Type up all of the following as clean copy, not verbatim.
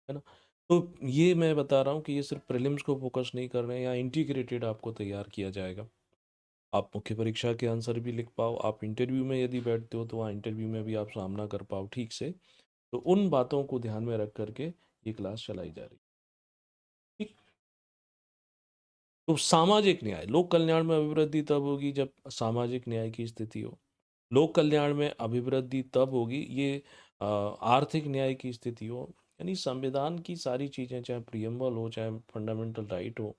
है ना? तो ये मैं बता रहा हूँ कि ये सिर्फ़ प्रीलिम्स को फ़ोकस नहीं कर रहे हैं, यहाँ इंटीग्रेटेड आपको तैयार किया जाएगा। आप मुख्य परीक्षा के आंसर भी लिख पाओ, आप इंटरव्यू में यदि बैठते हो तो वहाँ इंटरव्यू में भी आप सामना कर पाओ ठीक से। तो उन बातों को ध्यान में रख कर के ये क्लास चलाई जा रही है। ठीक? तो सामाजिक न्याय, लोक कल्याण में अभिवृद्धि तब होगी जब सामाजिक न्याय की स्थिति हो। लोक कल्याण में अभिवृद्धि तब होगी ये आर्थिक न्याय की स्थिति हो, यानी संविधान की सारी चीज़ें चाहे प्रियम्बल हो, चाहे फंडामेंटल राइट हो,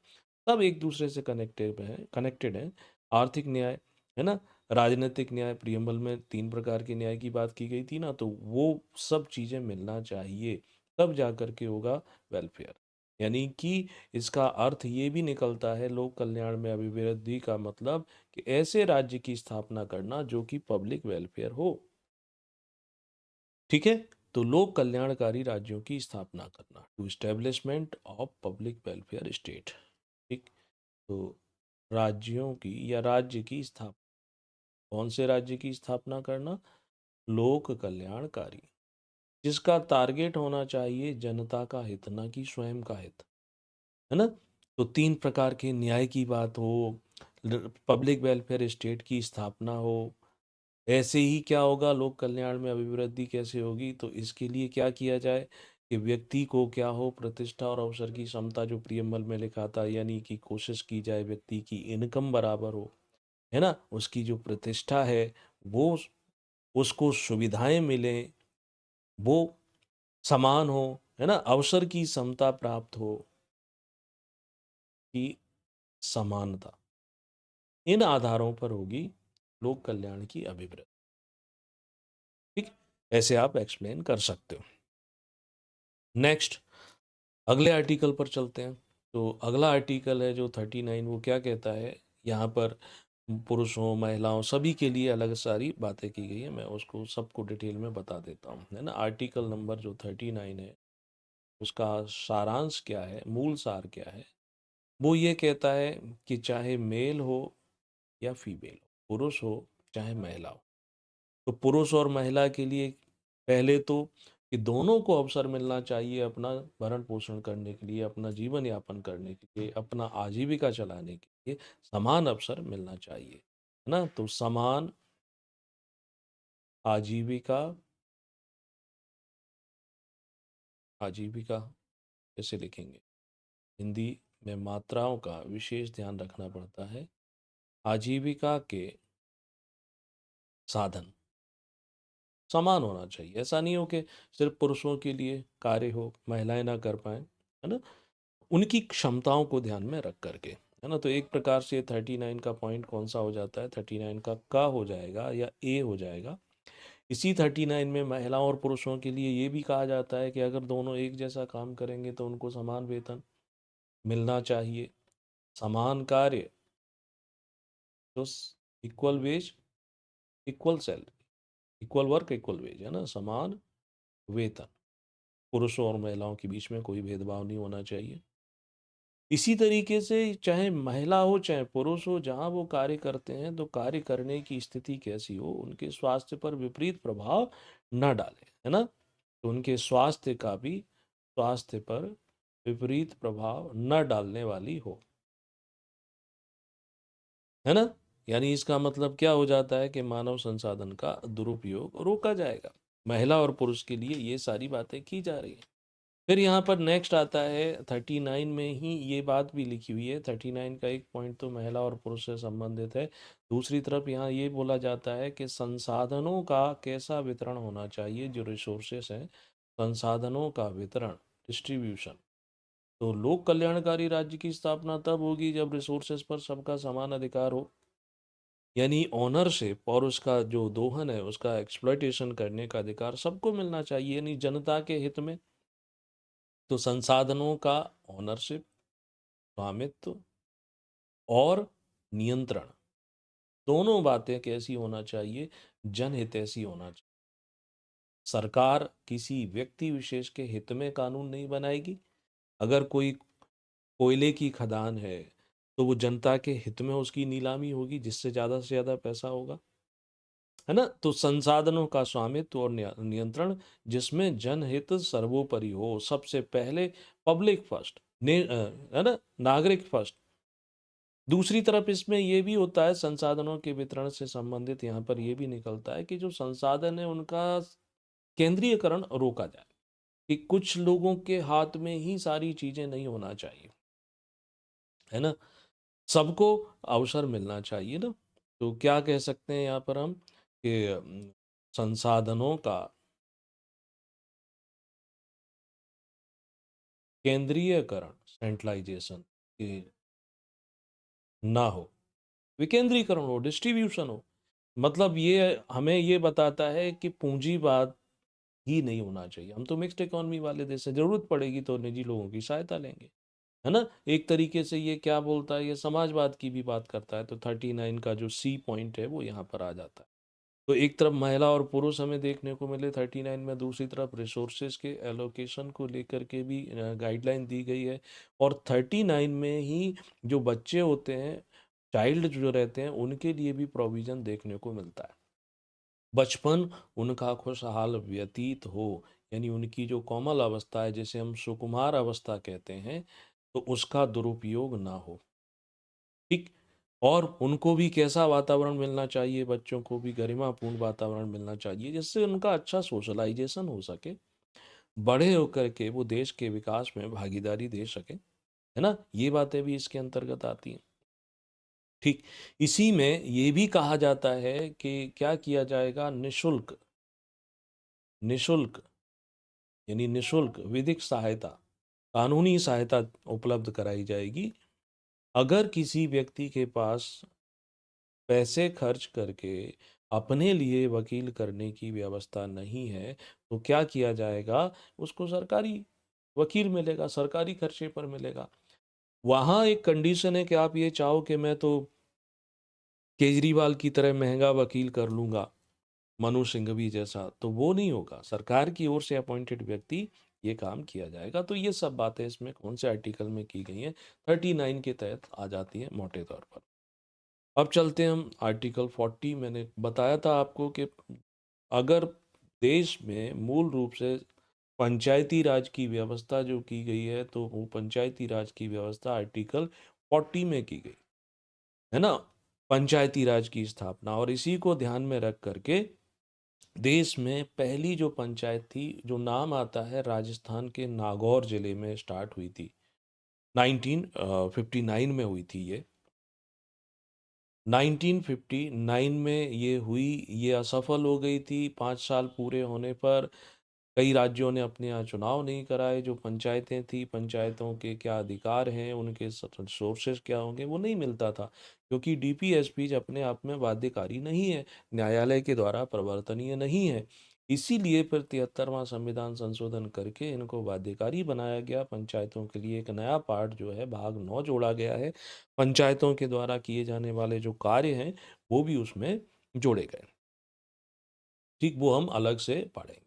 सब एक दूसरे से कनेक्टेड हैं। आर्थिक न्याय, है ना? राजनीतिक न्याय, प्रियम्बल में 3 प्रकार के न्याय की बात की गई थी ना, तो वो सब चीज़ें मिलना चाहिए, तब जा कर के होगा वेलफेयर। यानी कि इसका अर्थ ये भी निकलता है लोक कल्याण में अभिवृद्धि का मतलब कि ऐसे राज्य की स्थापना करना जो कि पब्लिक वेलफेयर हो। ठीक है? तो लोक कल्याणकारी राज्यों की स्थापना करना, to establishment of public welfare state. ठीक? तो राज्यों की या राज्य की स्थापना, कौन से राज्य की स्थापना करना? लोक कल्याणकारी, जिसका टारगेट होना चाहिए जनता का हित, ना कि स्वयं का हित। है ना? तो 3 प्रकार के न्याय की बात हो, पब्लिक वेलफेयर स्टेट की स्थापना हो, ऐसे ही क्या होगा लोक कल्याण में अभिवृद्धि कैसे होगी? तो इसके लिए क्या किया जाए कि व्यक्ति को क्या हो, प्रतिष्ठा और अवसर की समता, जो प्रियम्बल में लिखा था, यानी कि कोशिश की जाए व्यक्ति की इनकम बराबर हो, है ना? उसकी जो प्रतिष्ठा है वो, उसको सुविधाएं मिलें, वो समान हो, है ना? अवसर की समता प्राप्त हो, कि समानता, इन आधारों पर होगी लोक कल्याण की अभिवृद्धि। ठीक? ऐसे आप एक्सप्लेन कर सकते हो। नेक्स्ट, अगले आर्टिकल पर चलते हैं। तो अगला आर्टिकल है जो 39, वो क्या कहता है? यहाँ पर पुरुषों, महिलाओं सभी के लिए अलग सारी बातें की गई है, मैं उसको सबको डिटेल में बता देता हूँ, है ना? आर्टिकल नंबर जो 39 है, उसका सारांश क्या है, मूल सार क्या है? वो ये कहता है कि चाहे मेल हो या फीमेल हो, पुरुष हो चाहे महिला हो, तो पुरुष और महिला के लिए पहले तो कि दोनों को अवसर मिलना चाहिए अपना भरण पोषण करने के लिए, अपना जीवन यापन करने के लिए, अपना आजीविका चलाने के लिए समान अवसर मिलना चाहिए, है ना? तो समान आजीविका, आजीविका कैसे लिखेंगे? हिंदी में मात्राओं का विशेष ध्यान रखना पड़ता है। आजीविका के साधन समान होना चाहिए। ऐसा नहीं हो कि सिर्फ पुरुषों के लिए कार्य हो, महिलाएं ना कर पाएँ, है ना? उनकी क्षमताओं को ध्यान में रख कर के, है ना? तो एक प्रकार से 39 का पॉइंट कौन-सा हो जाता है? 39 का क हो जाएगा या ए हो जाएगा। इसी 39 में महिलाओं और पुरुषों के लिए ये भी कहा जाता है कि अगर दोनों एक जैसा काम करेंगे तो उनको समान वेतन मिलना चाहिए। समान कार्य, तो equal wage, equal salary, equal work, equal wage, है ना? समान वेतन। पुरुषों और महिलाओं के बीच में कोई भेदभाव नहीं होना चाहिए। इसी तरीके से चाहे महिला हो चाहे पुरुष हो, जहाँ वो कार्य करते हैं तो कार्य करने की स्थिति कैसी हो, उनके स्वास्थ्य पर विपरीत प्रभाव न डाले, है ना? तो उनके स्वास्थ्य का भी, स्वास्थ्य पर विपरीत प्रभाव न डालने वाली हो, है ना? यानी इसका मतलब क्या हो जाता है कि मानव संसाधन का दुरुपयोग रोका जाएगा। महिला और पुरुष के लिए ये सारी बातें की जा रही हैं। फिर यहाँ पर नेक्स्ट आता है 39 में ही ये बात भी लिखी हुई है। 39 का एक पॉइंट तो महिला और पुरुष से संबंधित है। दूसरी तरफ यहाँ ये बोला जाता है कि संसाधनों का कैसा वितरण होना चाहिए, जो रिसोर्सेस हैं, संसाधनों का वितरण, डिस्ट्रीब्यूशन। तो लोक कल्याणकारी राज्य की स्थापना तब होगी जब रिसोर्सेस पर सबका समान अधिकार हो, यानी ओनरशिप और उसका जो दोहन है, उसका एक्सप्लॉयटेशन करने का अधिकार सबको मिलना चाहिए, यानी जनता के हित में। तो संसाधनों का ओनरशिप, स्वामित्व और नियंत्रण, दोनों बातें कैसी होना चाहिए? जनहितैषी होना चाहिए। सरकार किसी व्यक्ति विशेष के हित में कानून नहीं बनाएगी। अगर कोई कोयले की खदान है तो वो जनता के हित में उसकी नीलामी होगी, जिससे ज़्यादा से ज़्यादा पैसा होगा, है ना? तो संसाधनों का स्वामित्व और नियंत्रण जिसमें जनहित सर्वोपरि हो, सबसे पहले पब्लिक फर्स्ट, है ना? नागरिक फर्स्ट। दूसरी तरफ इसमें ये भी होता है, संसाधनों के वितरण से संबंधित यहाँ पर ये भी निकलता है कि जो संसाधन है उनका केंद्रीयकरण रोका जाए, कि कुछ लोगों के हाथ में ही सारी चीज़ें नहीं होना चाहिए, है ना? सबको अवसर मिलना चाहिए ना। तो क्या कह सकते हैं यहाँ पर हम कि संसाधनों का केंद्रीयकरण, सेंट्रलाइजेशन कि ना हो, विकेंद्रीकरण हो, डिस्ट्रीब्यूशन हो। मतलब ये हमें ये बताता है कि पूंजीवाद ही नहीं होना चाहिए। हम तो मिक्स्ड इकोनॉमी वाले देश हैं, ज़रूरत पड़ेगी तो निजी लोगों की सहायता लेंगे, है ना? एक तरीके से ये क्या बोलता है, ये समाजवाद की भी बात करता है। तो 39 का जो सी पॉइंट है वो यहाँ पर आ जाता है। तो एक तरफ महिला और पुरुष हमें देखने को मिले 39 में, दूसरी तरफ रिसोर्सेज के एलोकेशन को लेकर के भी गाइडलाइन दी गई है। और 39 में ही जो बच्चे होते हैं, चाइल्ड जो रहते हैं, उनके लिए भी प्रोविज़न देखने को मिलता है। बचपन उनका खुशहाल व्यतीत हो, यानी उनकी जो कोमल अवस्था है, जिसे हम सुकुमार अवस्था कहते हैं, तो उसका दुरुपयोग ना हो, ठीक? और उनको भी कैसा वातावरण मिलना चाहिए, बच्चों को भी गरिमापूर्ण वातावरण मिलना चाहिए, जिससे उनका अच्छा सोशलाइज़ेशन हो सके, बड़े होकर के वो देश के विकास में भागीदारी दे सकें, है ना? ये बातें भी इसके अंतर्गत आती हैं, ठीक? इसी में ये भी कहा जाता है कि क्या किया जाएगा, निःशुल्क निःशुल्क यानी निःशुल्क विधिक सहायता, कानूनी सहायता उपलब्ध कराई जाएगी। अगर किसी व्यक्ति के पास पैसे खर्च करके अपने लिए वकील करने की व्यवस्था नहीं है, तो क्या किया जाएगा, उसको सरकारी वकील मिलेगा, सरकारी खर्चे पर मिलेगा। वहाँ एक कंडीशन है कि आप ये चाहो कि मैं तो केजरीवाल की तरह महँगा वकील कर लूँगा, मनु सिंघवी जैसा, तो वो नहीं होगा। सरकार की ओर से अपॉइंटेड व्यक्ति ये काम किया जाएगा। तो ये सब बातें इसमें कौन से आर्टिकल में की गई हैं, 39 के तहत आ जाती हैं मोटे तौर पर। अब चलते हैं हम आर्टिकल 40। मैंने बताया था आपको कि अगर देश में मूल रूप से पंचायती राज की व्यवस्था जो की गई है, तो वो पंचायती राज की व्यवस्था आर्टिकल 40 में की गई, है ना? पंचायती राज की स्थापना, और इसी को ध्यान में रख करके देश में पहली जो पंचायत थी, जो नाम आता है राजस्थान के नागौर जिले में स्टार्ट हुई थी, 1959 में हुई थी ये। 1959 में ये हुई, ये असफल हो गई थी। 5 साल पूरे होने पर कई राज्यों ने अपने यहाँ चुनाव नहीं कराए। जो पंचायतें थी, पंचायतों के क्या अधिकार हैं, उनके सोर्सेज क्या होंगे, वो नहीं मिलता था, क्योंकि डीपीएसपी अपने आप में बाध्यकारी नहीं है, न्यायालय के द्वारा प्रवर्तनीय नहीं है। इसीलिए फिर 73वां संविधान संशोधन करके इनको बाध्यकारी बनाया गया। पंचायतों के लिए एक नया पार्ट जो है, भाग 9 जोड़ा गया है। पंचायतों के द्वारा किए जाने वाले जो कार्य हैं, वो भी उसमें जोड़े गए। ठीक, वो हम अलग से पढ़ेंगे।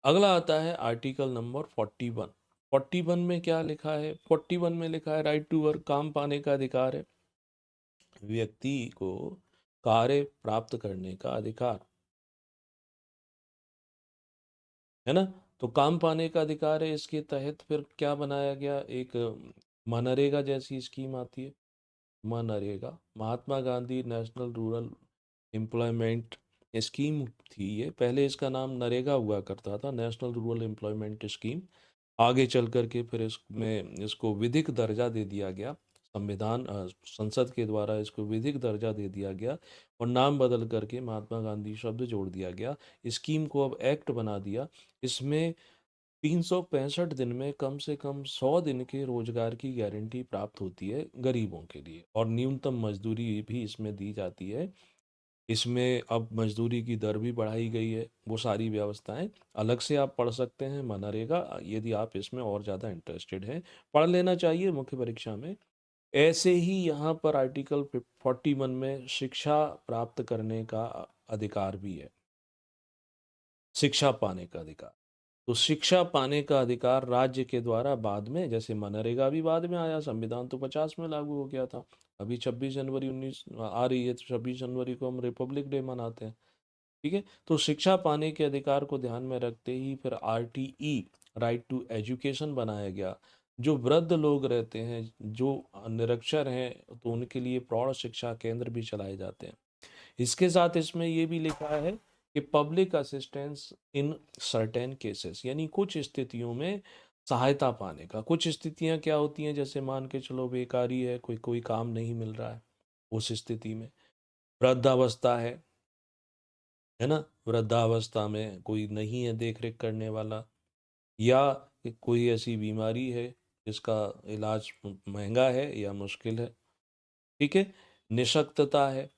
अगला आता है आर्टिकल नंबर 41। 41 में क्या लिखा है? 41 में लिखा है राइट टू वर्क, काम पाने का अधिकार है, व्यक्ति को कार्य प्राप्त करने का अधिकार, है ना? तो काम पाने का अधिकार है। इसके तहत फिर क्या बनाया गया, एक मनरेगा जैसी स्कीम आती है। मनरेगा, Mahatma Gandhi national rural employment scheme थी ये। पहले इसका नाम नरेगा हुआ करता था, नेशनल रूरल एम्प्लॉयमेंट स्कीम। आगे चल कर के फिर इसमें इसको विधिक दर्जा दे दिया गया, संविधान संसद के द्वारा इसको विधिक दर्जा दे दिया गया, और नाम बदल करके महात्मा गांधी शब्द जोड़ दिया गया। स्कीम को अब एक्ट बना दिया। इसमें 365 दिन में कम से कम 100 दिन के रोजगार की गारंटी प्राप्त होती है गरीबों के लिए, और न्यूनतम मजदूरी भी इसमें दी जाती है। इसमें अब मजदूरी की दर भी बढ़ाई गई है। वो सारी व्यवस्थाएं अलग से आप पढ़ सकते हैं, मनरेगा, यदि आप इसमें और ज़्यादा इंटरेस्टेड हैं। पढ़ लेना चाहिए मुख्य परीक्षा में। ऐसे ही यहाँ पर आर्टिकल 41 में शिक्षा प्राप्त करने का अधिकार भी है, शिक्षा पाने का अधिकार। तो शिक्षा पाने का अधिकार राज्य के द्वारा बाद में, जैसे मनरेगा भी बाद में आया, संविधान तो 50 में लागू हो गया था। अभी 26 जनवरी 19 आ रही है, तो 26 जनवरी को हम रिपब्लिक डे मनाते हैं। ठीक है? तो शिक्षा पाने के अधिकार को ध्यान में रखते ही फिर आरटीई, राइट टू एजुकेशन, बनाया गया। जो वृद्ध लोग रहते हैं, जो निरक्षर हैं, तो उनके लिए प्रौढ़ शिक्षा केंद्र भी चलाए जाते हैं। इसके साथ इसमें ये भी लिखा है कि public assistance in certain cases, यानी कुछ स्थितियों में सहायता पाने का। कुछ स्थितियां क्या होती हैं, जैसे मान के चलो बेकारी है, कोई कोई काम नहीं मिल रहा है, उस स्थिति में। वृद्धावस्था है ना, वृद्धावस्था में कोई नहीं है देख रेख करने वाला, या कोई ऐसी बीमारी है जिसका इलाज महंगा है या मुश्किल है। ठीक है, निशक्तता है।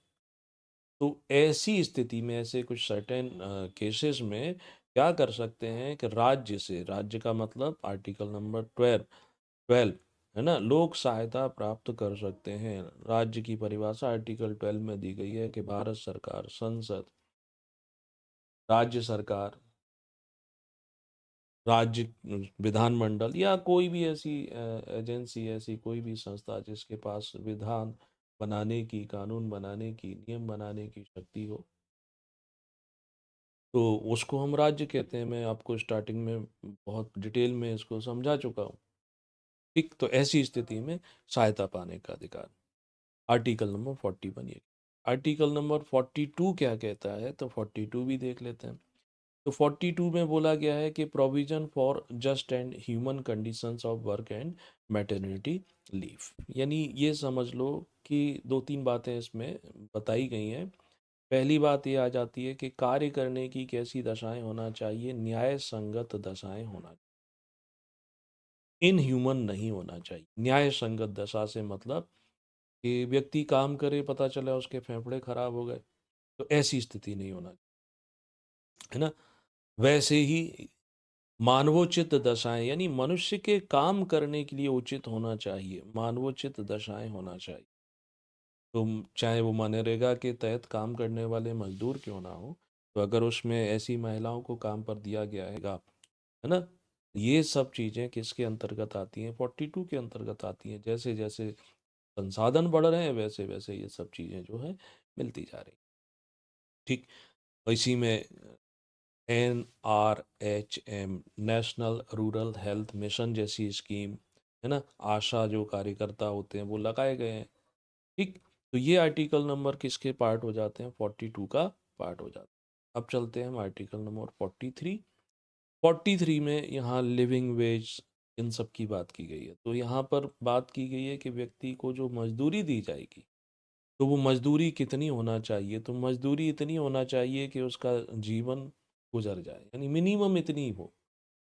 तो ऐसी स्थिति में, ऐसे कुछ सर्टेन केसेस में क्या कर सकते हैं कि राज्य से, राज्य का मतलब आर्टिकल नंबर 12 है ना, लोक सहायता प्राप्त कर सकते हैं। राज्य की परिभाषा आर्टिकल 12 में दी गई है कि भारत सरकार, संसद, राज्य सरकार, राज्य विधानमंडल, या कोई भी ऐसी एजेंसी, ऐसी कोई भी संस्था जिसके पास विधान बनाने की, कानून बनाने की, नियम बनाने की शक्ति हो, तो उसको हम राज्य कहते हैं। मैं आपको स्टार्टिंग में बहुत डिटेल में इसको समझा चुका हूँ। ठीक, तो ऐसी स्थिति में सहायता पाने का अधिकार, आर्टिकल नंबर 41। ये आर्टिकल नंबर 42 क्या कहता है, तो 42 भी देख लेते हैं। तो 42 में बोला गया है कि provision for just and human conditions of work and maternity leave, यानी ये समझ लो कि दो तीन बातें इसमें बताई गई हैं। पहली बात ये आ जाती है कि कार्य करने की कैसी दशाएं होना चाहिए, न्याय संगत दशाएं होना, इनह्यूमन नहीं होना चाहिए। न्याय संगत दशा से मतलब कि व्यक्ति काम करे, पता चला उसके फेफड़े खराब हो गए, तो ऐसी स्थिति नहीं होना, है ना। वैसे ही मानवोचित दशाएं, यानी मनुष्य के काम करने के लिए उचित होना चाहिए, मानवोचित दशाएं होना चाहिए। तो चाहे वो मनरेगा के तहत काम करने वाले मजदूर क्यों ना हो, तो अगर उसमें ऐसी महिलाओं को काम पर दिया गया है ना, ये सब चीज़ें किसके अंतर्गत आती हैं, 42 के अंतर्गत आती हैं। जैसे जैसे संसाधन बढ़ रहे हैं, वैसे वैसे ये सब चीज़ें जो है मिलती जा रही। ठीक, इसी में NRHM, national rural health mission जैसी स्कीम, है ना, आशा जो कार्यकर्ता होते हैं वो लगाए गए हैं। ठीक, तो ये आर्टिकल नंबर किसके पार्ट हो जाते हैं, 42 का पार्ट हो जाता है। अब चलते हैं हम आर्टिकल नंबर 43। 43 में यहाँ लिविंग वेज, इन सब की बात की गई है। तो यहाँ पर बात की गई है कि व्यक्ति को जो मजदूरी दी जाएगी, तो वो मजदूरी कितनी होना चाहिए, तो मजदूरी इतनी होना चाहिए कि उसका जीवन गुजर जाए, यानी मिनिमम इतनी हो,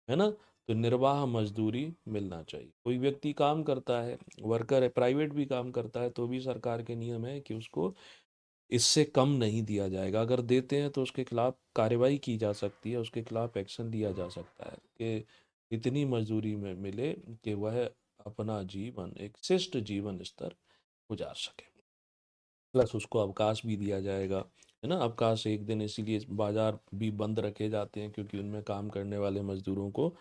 है ना। तो निर्वाह मजदूरी मिलना चाहिए। कोई व्यक्ति काम करता है, वर्कर है, प्राइवेट भी काम करता है, तो भी सरकार के नियम है कि उसको इससे कम नहीं दिया जाएगा। अगर देते हैं तो उसके खिलाफ कार्रवाई की जा सकती है, उसके खिलाफ एक्शन लिया जा सकता है कि इतनी मजदूरी में मिले कि वह अपना जीवन, एक शिष्ट जीवन स्तर गुजार सके। प्लस उसको अवकाश भी दिया जाएगा, है ना। अवकाश एक दिन, इसीलिए बाजार भी बंद रखे जाते हैं क्योंकि उनमें काम करने वाले मजदूरों को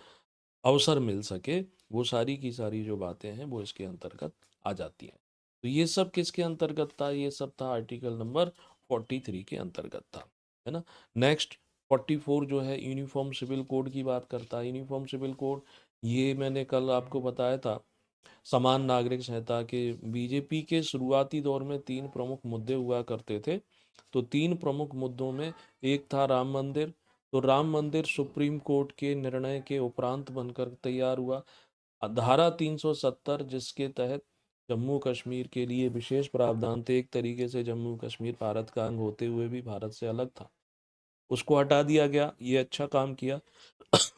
अवसर मिल सके। वो सारी की सारी जो बातें हैं वो इसके अंतर्गत आ जाती हैं। तो ये सब किसके अंतर्गत था, ये सब था आर्टिकल नंबर 43 के अंतर्गत था, है ना। नेक्स्ट 44 जो है यूनिफॉर्म सिविल कोड की बात करता है। यूनिफॉर्म सिविल कोड, ये मैंने कल आपको बताया था। समान नागरिक संहिता के, बीजेपी के शुरुआती दौर में तीन प्रमुख मुद्दे हुआ करते थे। तो तीन प्रमुख मुद्दों में एक था राम मंदिर। तो राम मंदिर सुप्रीम कोर्ट के निर्णय के उपरांत बनकर तैयार हुआ। धारा 370, जिसके तहत जम्मू कश्मीर के लिए विशेष प्रावधान थे, एक तरीके से जम्मू कश्मीर भारत का अंग होते हुए भी भारत से अलग था, उसको हटा दिया गया। ये अच्छा काम किया।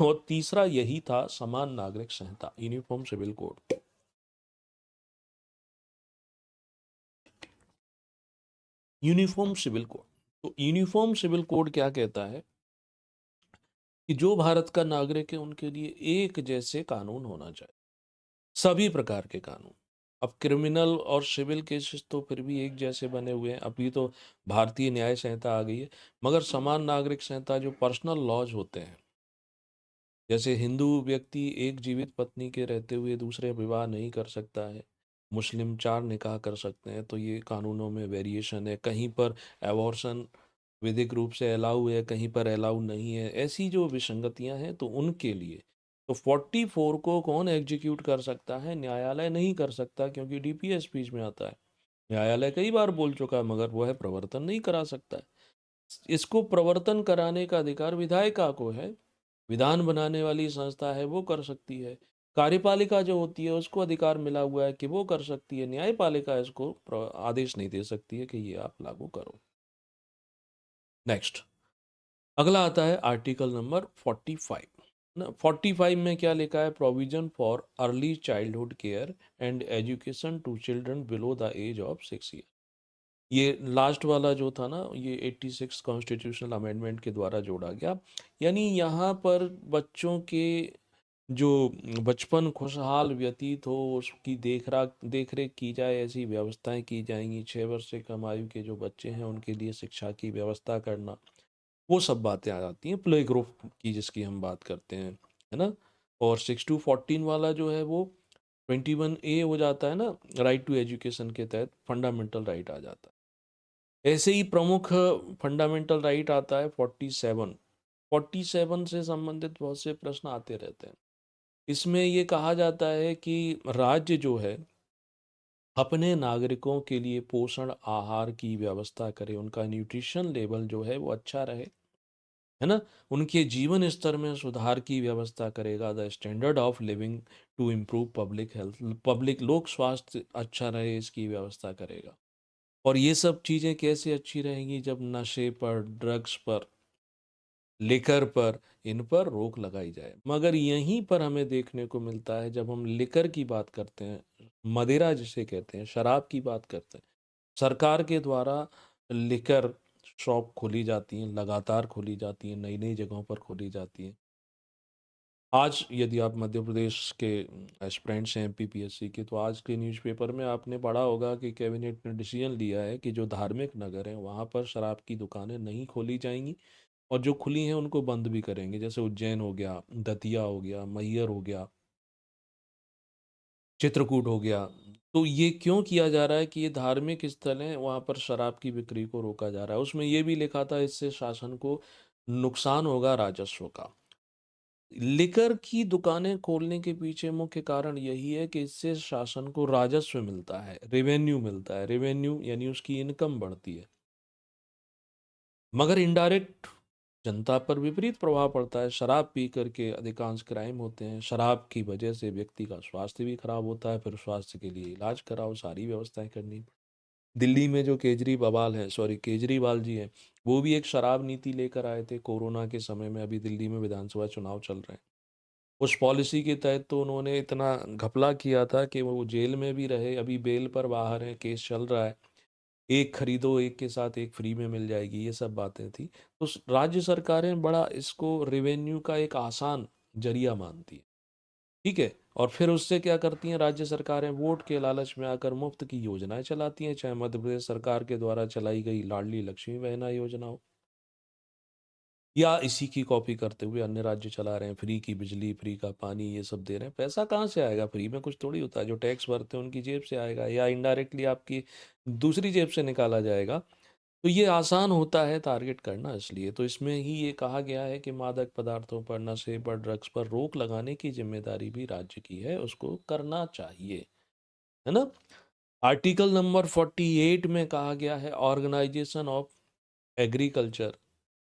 और तीसरा यही था समान नागरिक संहिता, uniform civil code. Uniform civil code, तो यूनिफॉर्म सिविल कोड क्या कहता है कि जो भारत का नागरिक है उनके लिए एक जैसे कानून होना चाहिए, सभी प्रकार के कानून। अब क्रिमिनल और सिविल केसेस तो फिर भी एक जैसे बने हुए हैं, अभी तो भारतीय न्याय संहिता आ गई है। मगर समान नागरिक संहिता, जो पर्सनल लॉज होते हैं, जैसे हिंदू व्यक्ति एक जीवित पत्नी के रहते हुए दूसरे विवाह नहीं कर सकता है, मुस्लिम 4 निकाह कर सकते हैं, तो ये कानूनों में वेरिएशन है। कहीं पर एबॉर्शन विधिक रूप से अलाउ है, कहीं पर अलाउ नहीं है, ऐसी जो विसंगतियाँ हैं तो उनके लिए तो 44 को कौन एग्जीक्यूट कर सकता है? न्यायालय नहीं कर सकता, क्योंकि डीपीएस बीच में आता है। न्यायालय कई बार बोल चुका है, मगर वो है प्रवर्तन नहीं करा सकता है। इसको प्रवर्तन कराने का अधिकार विधायिका को है। विधान बनाने वाली संस्था है वो कर सकती है। कार्यपालिका जो होती है उसको अधिकार मिला हुआ है कि वो कर सकती है। न्यायपालिका इसको आदेश नहीं दे सकती है कि ये आप लागू करो। नेक्स्ट, अगला आता है आर्टिकल नंबर 45 ना। 45 में क्या लिखा है? Provision for early childhood care and education to children below the age of 6 year. ये लास्ट वाला जो था ना, ये 86 कॉन्स्टिट्यूशनल अमेंडमेंट के द्वारा जोड़ा गया। यानी यहाँ पर बच्चों के जो बचपन खुशहाल व्यतीत हो उसकी देख रेख की जाए, ऐसी व्यवस्थाएं की जाएंगी। 6 वर्ष से कम आयु के जो बच्चे हैं उनके लिए शिक्षा की व्यवस्था करना, वो सब बातें आ जाती हैं। प्ले ग्रुप की जिसकी हम बात करते हैं, है ना। और 6 to 14 वाला जो है वो 21A हो जाता है ना, राइट टू एजुकेशन के तहत फंडामेंटल राइट आ जाता है। ऐसे ही प्रमुख फंडामेंटल राइट आता है 47। 47 से संबंधित बहुत से प्रश्न आते रहते हैं। इसमें ये कहा जाता है कि राज्य जो है अपने नागरिकों के लिए पोषण आहार की व्यवस्था करे, उनका न्यूट्रिशन लेवल जो है वो अच्छा रहे, है ना। उनके जीवन स्तर में सुधार की व्यवस्था करेगा। The standard of living to improve public health, public लोक स्वास्थ्य अच्छा रहे, इसकी व्यवस्था करेगा। और ये सब चीज़ें कैसे अच्छी रहेंगी? जब नशे पर, ड्रग्स पर, लिकर पर, इन पर रोक लगाई जाए। मगर यहीं पर हमें देखने को मिलता है, जब हम लिकर की बात करते हैं, मदिरा जिसे कहते हैं, शराब की बात करते हैं, सरकार के द्वारा लिकर शॉप खोली जाती हैं, लगातार खोली जाती हैं, नई नई जगहों पर खोली जाती हैं। आज यदि आप मध्य प्रदेश के एस्पिरेंट्स हैं एमपीपीएससी के, तो आज के न्यूज़पेपर में आपने पढ़ा होगा कि कैबिनेट ने डिसीजन लिया है कि जो धार्मिक नगर हैं वहाँ पर शराब की दुकानें नहीं खोली जाएंगी, और जो खुली हैं उनको बंद भी करेंगे। जैसे उज्जैन हो गया, दतिया हो गया, मैहर हो गया, चित्रकूट हो गया। तो ये क्यों किया जा रहा है कि ये धार्मिक स्थल हैं, वहाँ पर शराब की बिक्री को रोका जा रहा है। उसमें ये भी लिखा था इससे शासन को नुकसान होगा राजस्व का। लिकर की दुकानें खोलने के पीछे मुख्य कारण यही है कि इससे शासन को राजस्व मिलता है, रेवेन्यू मिलता है। रेवेन्यू यानी उसकी इनकम बढ़ती है। मगर इनडायरेक्ट जनता पर विपरीत प्रभाव पड़ता है। शराब पी करके अधिकांश क्राइम होते हैं। शराब की वजह से व्यक्ति का स्वास्थ्य भी खराब होता है, फिर स्वास्थ्य के लिए इलाज कराओ, सारी व्यवस्थाएं करनी। दिल्ली में जो केजरीवाल जी हैं, वो भी एक शराब नीति लेकर आए थे कोरोना के समय में। अभी दिल्ली में विधानसभा चुनाव चल रहे हैं। उस पॉलिसी के तहत तो उन्होंने इतना घपला किया था कि वो जेल में भी रहे, अभी बेल पर बाहर हैं, केस चल रहा है। एक खरीदो एक के साथ एक फ्री में मिल जाएगी, ये सब बातें थी। तो राज्य सरकारें बड़ा इसको रेवेन्यू का एक आसान जरिया मानती है, ठीक है। और फिर उससे क्या करती हैं राज्य सरकारें? वोट के लालच में आकर मुफ्त की योजनाएं चलाती हैं, चाहे मध्य प्रदेश सरकार के द्वारा चलाई गई लाडली लक्ष्मी बहना योजना हो, या इसी की कॉपी करते हुए अन्य राज्य चला रहे हैं। फ्री की बिजली, फ्री का पानी, ये सब दे रहे हैं। पैसा कहाँ से आएगा? फ्री में कुछ थोड़ी होता है। जो टैक्स भरते हैं उनकी जेब से आएगा, या इनडायरेक्टली आपकी दूसरी जेब से निकाला जाएगा। तो ये आसान होता है टारगेट करना, इसलिए तो इसमें ही ये कहा गया है कि मादक पदार्थों पर, नशे पर, ड्रग्स पर रोक लगाने की जिम्मेदारी भी राज्य की है, उसको करना चाहिए, है ना। आर्टिकल नंबर 48 में कहा गया है organisation of agriculture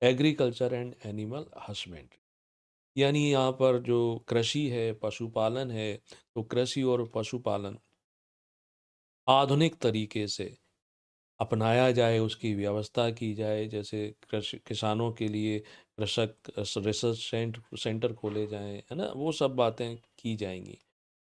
agriculture and animal husbandry. यानी यहाँ पर जो कृषि है, पशुपालन है, तो कृषि और पशुपालन आधुनिक तरीके से अपनाया जाए, उसकी व्यवस्था की जाए। जैसे कृषि किसानों के लिए कृषक रिसर्च सेंटर खोले जाएं, है ना, वो सब बातें की जाएंगी।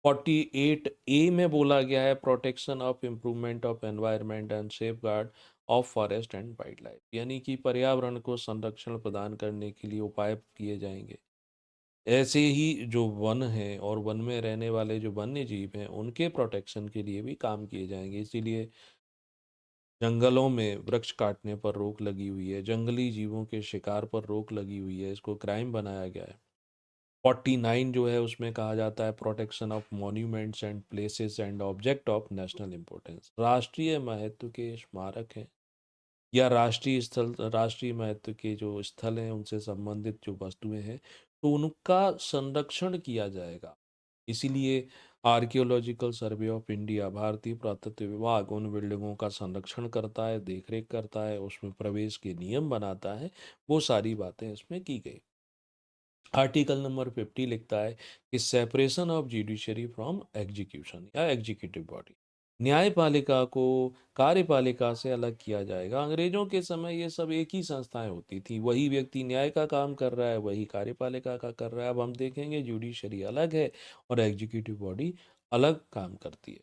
48A में बोला गया है protection of improvement of environment and safe guard of forest and wild life, यानी कि पर्यावरण को संरक्षण प्रदान करने के लिए उपाय किए जाएंगे। ऐसे ही जो वन है और वन में रहने वाले जो वन्य जीव हैं उनके प्रोटेक्शन के लिए भी काम किए जाएंगे। इसीलिए जंगलों में वृक्ष काटने पर रोक लगी हुई है, जंगली जीवों के शिकार पर रोक लगी हुई है, इसको क्राइम बनाया गया है। 49 जो है उसमें कहा जाता है protection of monuments and places and object of national importance, राष्ट्रीय महत्व के स्मारक हैं, या राष्ट्रीय महत्व के जो स्थल हैं उनसे संबंधित जो वस्तुएं हैं, तो उनका संरक्षण किया जाएगा। इसीलिए आर्कियोलॉजिकल सर्वे ऑफ इंडिया, भारतीय पुरातत्व विभाग उन बिल्डिंगों का संरक्षण करता है, देखरेख करता है, उसमें प्रवेश के नियम बनाता है। वो सारी बातें इसमें की गई। आर्टिकल नंबर 50 लिखता है कि separation of judiciary from execution या एग्जीक्यूटिव बॉडी, न्यायपालिका को कार्यपालिका से अलग किया जाएगा। अंग्रेजों के समय ये सब एक ही संस्थाएं होती थी, वही व्यक्ति न्याय का काम कर रहा है, वही कार्यपालिका का कर रहा है। अब हम देखेंगे जुडिशरी अलग है और एग्जीक्यूटिव बॉडी अलग काम करती है।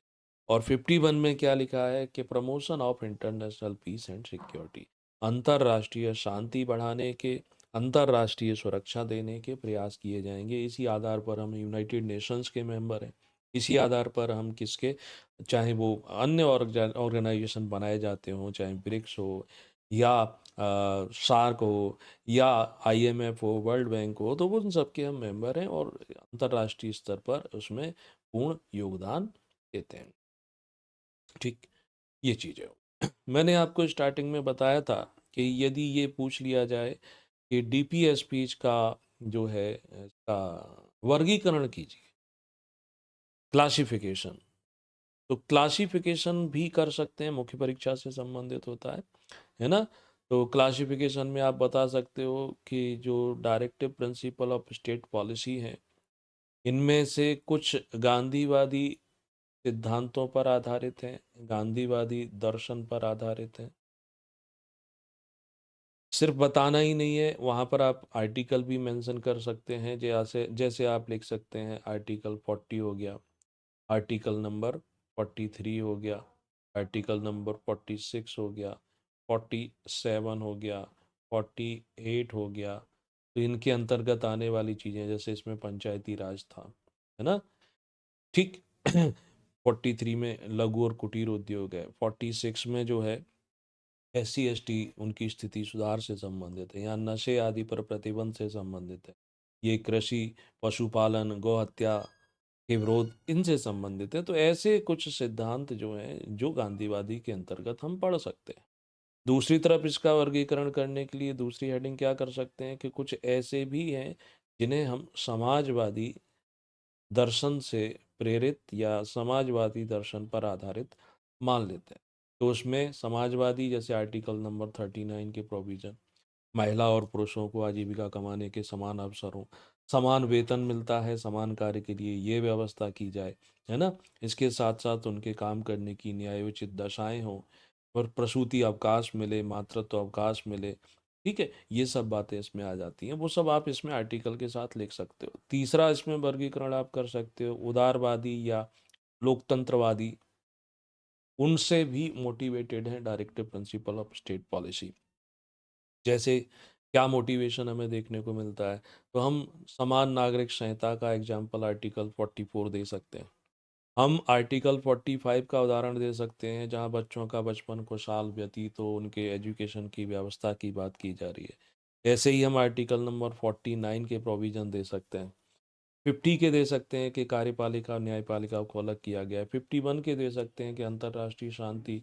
और 51 में क्या लिखा है कि promotion of international peace and security, अंतर्राष्ट्रीय शांति बढ़ाने के, अंतर्राष्ट्रीय सुरक्षा देने के प्रयास किए जाएंगे। इसी आधार पर हम यूनाइटेड नेशंस के मेंबर हैं। इसी आधार पर हम किसके, चाहे वो अन्य ऑर्गेनाइजेशन बनाए जाते हों, चाहे ब्रिक्स हो या सार्क हो या आईएमएफ हो, वर्ल्ड बैंक हो, तो वो उन सबके हम मेंबर हैं और अंतर्राष्ट्रीय स्तर पर उसमें पूर्ण योगदान देते हैं। ठीक, ये चीज़ है। मैंने आपको स्टार्टिंग में बताया था कि यदि ये पूछ लिया जाए कि डीपीएसपीज का जो है इसका वर्गीकरण कीजिए, क्लासिफिकेशन, तो क्लासिफिकेशन भी कर सकते हैं, मुख्य परीक्षा से संबंधित होता है ना। तो क्लासिफिकेशन में आप बता सकते हो कि जो directive principle of state policy है, इनमें से कुछ गांधीवादी सिद्धांतों पर आधारित हैं, गांधीवादी दर्शन पर आधारित हैं। सिर्फ बताना ही नहीं है, वहाँ पर आप आर्टिकल भी मेंशन कर सकते हैं। जैसे जैसे आप लिख सकते हैं आर्टिकल 40 हो गया, आर्टिकल नंबर 43 हो गया, आर्टिकल नंबर 46 हो गया, 47 हो गया, 48 हो गया। तो इनके अंतर्गत आने वाली चीज़ें, जैसे इसमें पंचायती राज था, है ना। ठीक। 43 में लघु और कुटीर उद्योग है, 46 में जो है SC ST उनकी स्थिति सुधार से संबंधित है, यहाँ नशे आदि पर प्रतिबंध से संबंधित है। ये कृषि, पशुपालन, गौ हत्या के विरोध, इनसे संबंधित है। तो ऐसे कुछ सिद्धांत जो हैं जो गांधीवादी के अंतर्गत हम पढ़ सकते हैं। दूसरी तरफ इसका वर्गीकरण करने के लिए दूसरी हेडिंग क्या कर सकते हैं कि कुछ ऐसे भी हैं जिन्हें हम समाजवादी दर्शन से प्रेरित या समाजवादी दर्शन पर आधारित मान लेते हैं। तो उसमें समाजवादी, जैसे आर्टिकल नंबर 39 के प्रोविजन, महिला और पुरुषों को आजीविका कमाने के समान अवसरों, समान वेतन मिलता है समान कार्य के लिए, ये व्यवस्था की जाए, है ना। इसके साथ साथ उनके काम करने की न्यायोचित दशाएं हों और प्रसूति अवकाश मिले, मातृत्व अवकाश मिले। ठीक है, ये सब बातें इसमें आ जाती हैं, वो सब आप इसमें आर्टिकल के साथ लिख सकते हो। तीसरा इसमें वर्गीकरण आप कर सकते हो उदारवादी या लोकतंत्रवादी, उनसे भी मोटिवेटेड है directive principle of state policy. जैसे क्या मोटिवेशन हमें देखने को मिलता है, तो हम समान नागरिक संहिता का एग्जाम्पल आर्टिकल 44 दे सकते हैं। हम आर्टिकल 45 का उदाहरण दे सकते हैं, जहां बच्चों का बचपन खुशहाल व्यतीत हो, उनके एजुकेशन की व्यवस्था की बात की जा रही है। ऐसे ही हम आर्टिकल नंबर 49 के प्रोविज़न दे सकते हैं। 50 के दे सकते हैं कि कार्यपालिका और न्यायपालिका को अलग किया गया है। 51 के दे सकते हैं कि अंतर्राष्ट्रीय शांति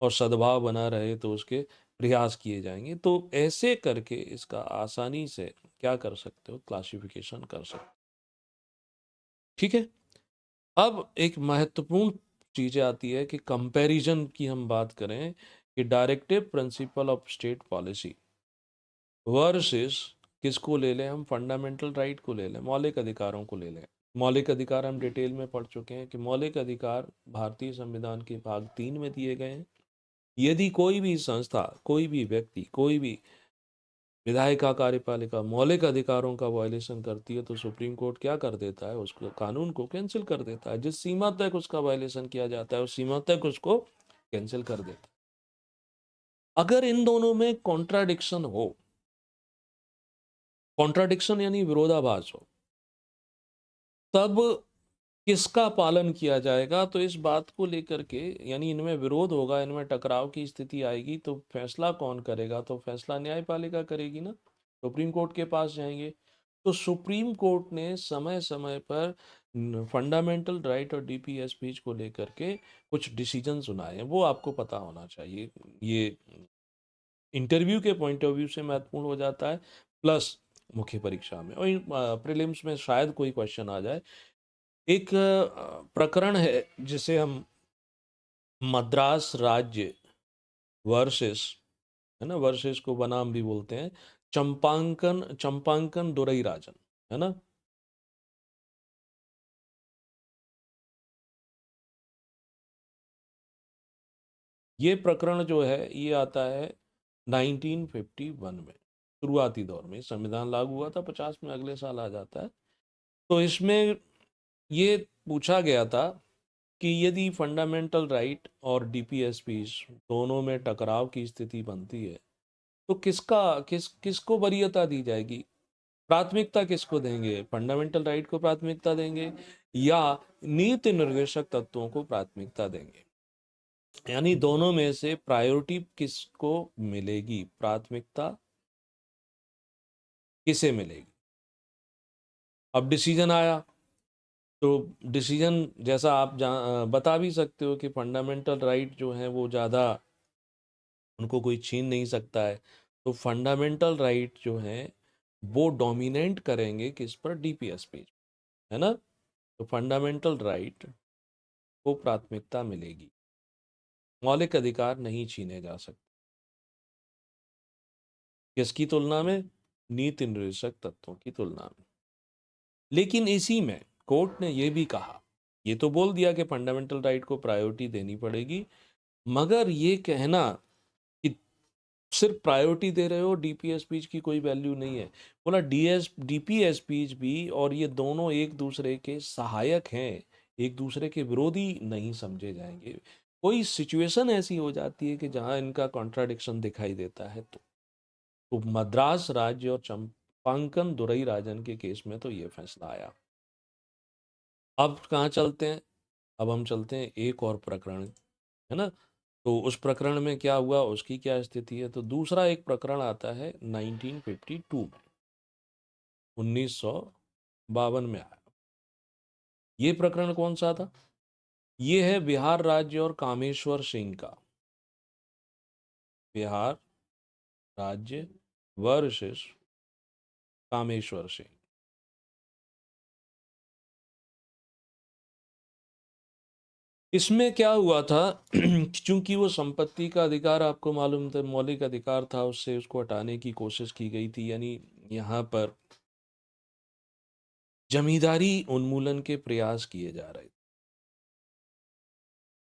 और सद्भाव बना रहे तो उसके प्रयास किए जाएंगे। तो ऐसे करके इसका आसानी से क्या कर सकते हो, क्लासिफिकेशन कर सकते हो। ठीक है। अब एक महत्वपूर्ण चीज़ आती है कि कंपैरिजन की हम बात करें कि directive principle of state policy versus किसको ले लें हम, फंडामेंटल राइट को ले लें, मौलिक अधिकारों को ले लें। मौलिक अधिकार हम डिटेल में पढ़ चुके हैं कि मौलिक अधिकार भारतीय संविधान के भाग 3 में दिए गए हैं। यदि कोई भी संस्था, कोई भी व्यक्ति, कोई भी विधायिका, कार्यपालिका मौलिक अधिकारों का वायलेशन करती है तो सुप्रीम कोर्ट क्या कर देता है, उसको कानून को कैंसिल कर देता है। जिस सीमा तक उसका वायलेशन किया जाता है उस सीमा तक उसको कैंसिल कर देता है। अगर इन दोनों में कॉन्ट्राडिक्शन हो, कॉन्ट्राडिक्शन यानी विरोधाभास हो, तब किसका पालन किया जाएगा। तो इस बात को लेकर के, यानी इनमें विरोध होगा, इनमें टकराव की स्थिति आएगी, तो फैसला कौन करेगा, तो फैसला न्यायपालिका करेगी ना, सुप्रीम कोर्ट के पास जाएंगे। तो सुप्रीम कोर्ट ने समय समय पर फंडामेंटल राइट और डीपीएसपीज को लेकर के कुछ डिसीजन सुनाए हैं, वो आपको पता होना चाहिए। ये इंटरव्यू के पॉइंट ऑफ व्यू से महत्वपूर्ण हो जाता है, प्लस मुख्य परीक्षा में और प्रीलिम्स में शायद कोई क्वेश्चन आ जाए। एक प्रकरण है जिसे हम मद्रास राज्य वर्सेस, है ना, वर्सेस को बनाम भी बोलते हैं, चंपांकन चंपांकन दुरई राजन, है ना। ये प्रकरण जो है ये आता है 1951 में, शुरुआती दौर में। संविधान लागू हुआ था 50 में, अगले साल आ जाता है। तो इसमें ये पूछा गया था कि यदि फंडामेंटल राइट और डीपीएसपी दोनों में टकराव की स्थिति बनती है तो किसको वरीयता दी जाएगी, प्राथमिकता किसको देंगे, फंडामेंटल राइट को प्राथमिकता देंगे या नीति निर्देशक तत्वों को प्राथमिकता देंगे। यानी दोनों में से प्रायोरिटी किसको मिलेगी, प्राथमिकता किसे मिलेगी। अब डिसीजन आया, तो डिसीजन जैसा आप बता भी सकते हो कि फंडामेंटल राइट जो है वो ज़्यादा, उनको कोई छीन नहीं सकता है। तो फंडामेंटल राइट जो है वो डोमिनेट करेंगे किस पर, डीपीएस पे, है ना। तो फंडामेंटल राइट को प्राथमिकता मिलेगी, मौलिक अधिकार नहीं छीने जा सकते। किसकी तुलना में, नीति निर्देशक तत्वों की तुलना में। लेकिन इसी में कोर्ट ने यह भी कहा, ये तो बोल दिया कि फंडामेंटल राइट को प्रायोरिटी देनी पड़ेगी, मगर ये कहना कि सिर्फ प्रायोरिटी दे रहे हो, डीपीएस स्पीच की कोई वैल्यू नहीं है। बोला डीपीएस स्पीच भी और ये दोनों एक दूसरे के सहायक हैं, एक दूसरे के विरोधी नहीं समझे जाएंगे। कोई सिचुएशन ऐसी हो जाती है कि जहां इनका कॉन्ट्राडिक्शन दिखाई देता है, तो मद्रास राज्य और चंपांकन दुरई राजन के केस में तो ये फैसला आया। अब कहाँ चलते हैं, अब हम चलते हैं एक और प्रकरण, है ना। तो उस प्रकरण में क्या हुआ, उसकी क्या स्थिति है। तो दूसरा एक प्रकरण आता है 1952 में, 1952 में आया। ये प्रकरण कौन सा था, ये है बिहार राज्य और कामेश्वर सिंह का, बिहार राज्य वर्सेस कामेश्वर सिंह। इसमें क्या हुआ था चूंकि वो संपत्ति का अधिकार, आपको मालूम था, मौलिक अधिकार था, उससे उसको हटाने की कोशिश की गई थी। यानी यहाँ पर जमींदारी उन्मूलन के प्रयास किए जा रहे थे,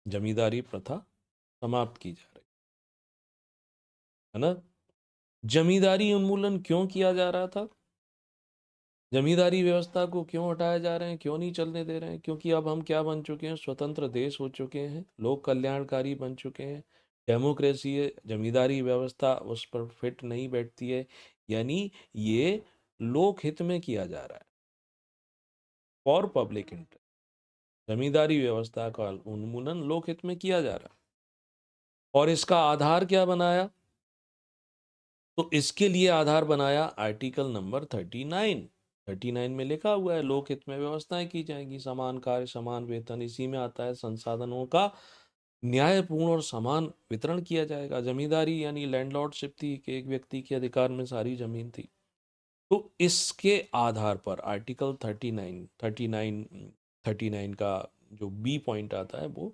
जमींदारी प्रथा समाप्त की जा रही है ना। जमींदारी उन्मूलन क्यों किया जा रहा था, जमींदारी व्यवस्था को क्यों हटाया जा रहे हैं, क्यों नहीं चलने दे रहे हैं, क्योंकि अब हम क्या बन चुके हैं, स्वतंत्र देश हो चुके हैं, लोक कल्याणकारी बन चुके हैं, डेमोक्रेसी है, जमींदारी व्यवस्था उस पर फिट नहीं बैठती है। यानी ये लोक हित में किया जा रहा है, फॉर पब्लिक इंटरेस्ट। जमींदारी व्यवस्था का उन्मूलन लोक हित में किया जा रहा है। और इसका आधार क्या बनाया, तो इसके लिए आधार बनाया आर्टिकल नंबर 39 में लिखा हुआ है लोकहित में व्यवस्थाएं की जाएंगी, समान कार्य समान वेतन, इसी में आता है संसाधनों का न्यायपूर्ण और समान वितरण किया जाएगा। जमींदारी यानी लैंडलॉर्डशिप थी कि एक व्यक्ति के अधिकार में सारी जमीन थी। तो इसके आधार पर आर्टिकल 39 का जो बी पॉइंट आता है वो,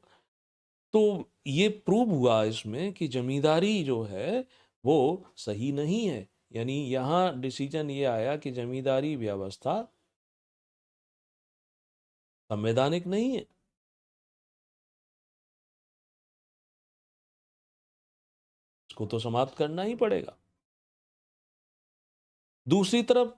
तो ये प्रूव हुआ इसमें कि जमींदारी जो है वो सही नहीं है। यानी यहाँ डिसीजन ये आया कि जमींदारी व्यवस्था संवैधानिक नहीं है, इसको तो समाप्त करना ही पड़ेगा। दूसरी तरफ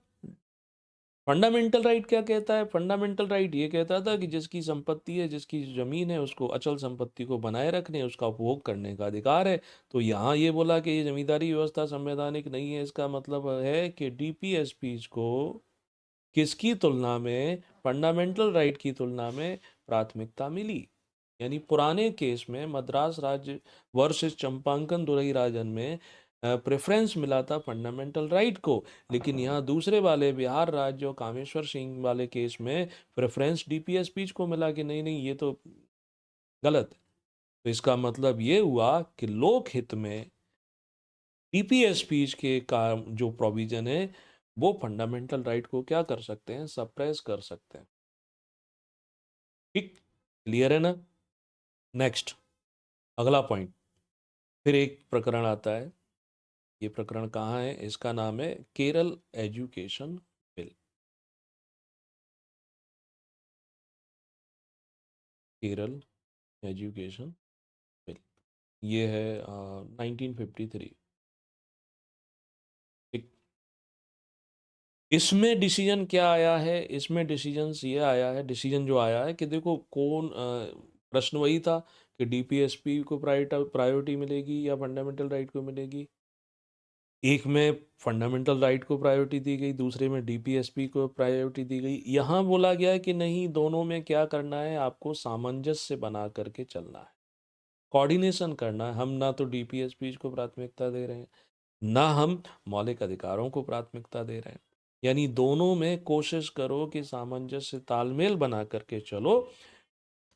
फंडामेंटल राइट क्या कहता है, फंडामेंटल राइट ये कहता था कि जिसकी संपत्ति है, जिसकी जमीन है, उसको अचल संपत्ति को बनाए रखने, उसका उपभोग करने का अधिकार है। तो यहाँ ये बोला कि ये जमींदारी व्यवस्था संवैधानिक नहीं है, इसका मतलब है कि डीपीएसपीज को किसकी तुलना में, फंडामेंटल राइट की तुलना में प्राथमिकता मिली। यानी पुराने केस में मद्रास राज्य वर्सेस चंपांकन दुरई राजन में प्रेफरेंस मिला था फंडामेंटल राइट को, लेकिन यहाँ दूसरे वाले बिहार राज्य और कामेश्वर सिंह वाले केस में प्रेफरेंस डीपीएसपी को मिला कि नहीं नहीं ये तो गलत है। तो इसका मतलब ये हुआ कि लोक हित में डीपीएसपीज के का जो प्रोविजन है वो फंडामेंटल राइट को क्या कर सकते हैं, सप्रेस कर सकते हैं। ठीक, क्लियर है ना? नेक्स्ट, अगला पॉइंट, फिर एक प्रकरण आता है। ये प्रकरण कहाँ है? इसका नाम है Kerala education bill. Kerala education bill, ये है 1953। ठीक, इसमें डिसीजन क्या आया है? इसमें डिसीजन ये आया है, डिसीजन जो आया है कि देखो कौन प्रश्न वही था कि डीपीएसपी को प्रायोरिटी मिलेगी या फंडामेंटल राइट को मिलेगी। एक में फंडामेंटल राइट को प्रायोरिटी दी गई, दूसरे में डीपीएसपी को प्रायोरिटी दी गई। यहाँ बोला गया है कि नहीं, दोनों में क्या करना है, आपको सामंजस्य बना करके चलना है, कोऑर्डिनेशन करना है। हम ना तो डीपीएसपी को प्राथमिकता दे रहे हैं, ना हम मौलिक अधिकारों को प्राथमिकता दे रहे हैं। यानी दोनों में कोशिश करो कि सामंजस्य तालमेल बना करके चलो।